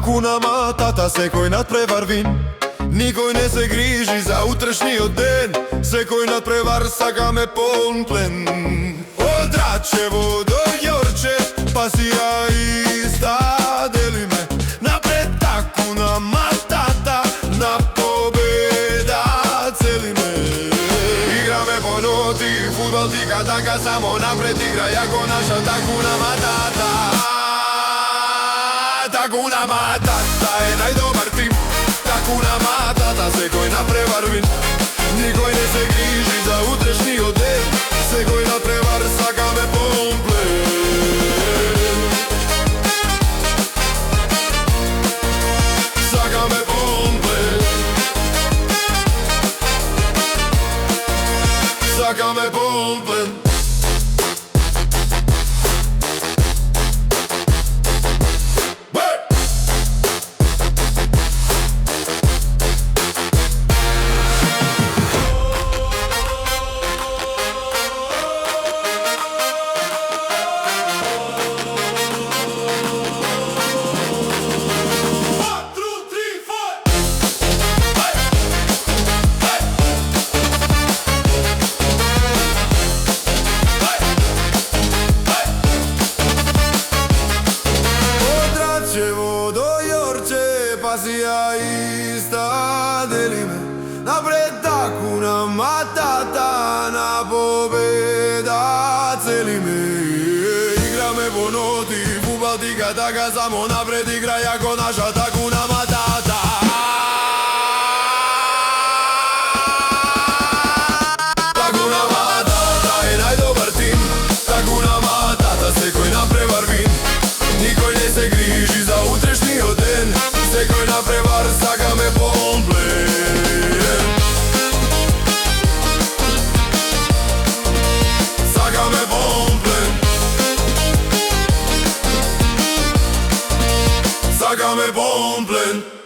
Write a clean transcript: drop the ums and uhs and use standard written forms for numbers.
Hakuna Matata, секој надпревар вин. Никој не се грижи за утрешниот ден. Секој надпревар сакаме полн плен. Од Рачево до Ѓорче, пасија иста делиме. Напред Hakuna Matata, на победа целиме. Играме по ноти, фудбал тика-така, само напред игра јако наша Hakuna Matata. Hakuna Matata е најдобар тим. Hakuna Matata, секој надпревар вин. Никој не се грижи за утрешниот ден. Секој надпревар сакаме полн плен. Сакаме полн плен. Сакаме полн плен. Пасија иста делиме. Напред Hakuna Matata, на победа целиме. Играме по ноти, фудбал тика-така, само напред игра јако наша Hakuna Matata. Hakuna Matata е најдобар тим. Hakuna Matata, секој надпревар вин. Никој не се грижи за утрешниот ден. Секој надпревар сакаме полн плен. Сакаме полн плен. Сакаме полн плен.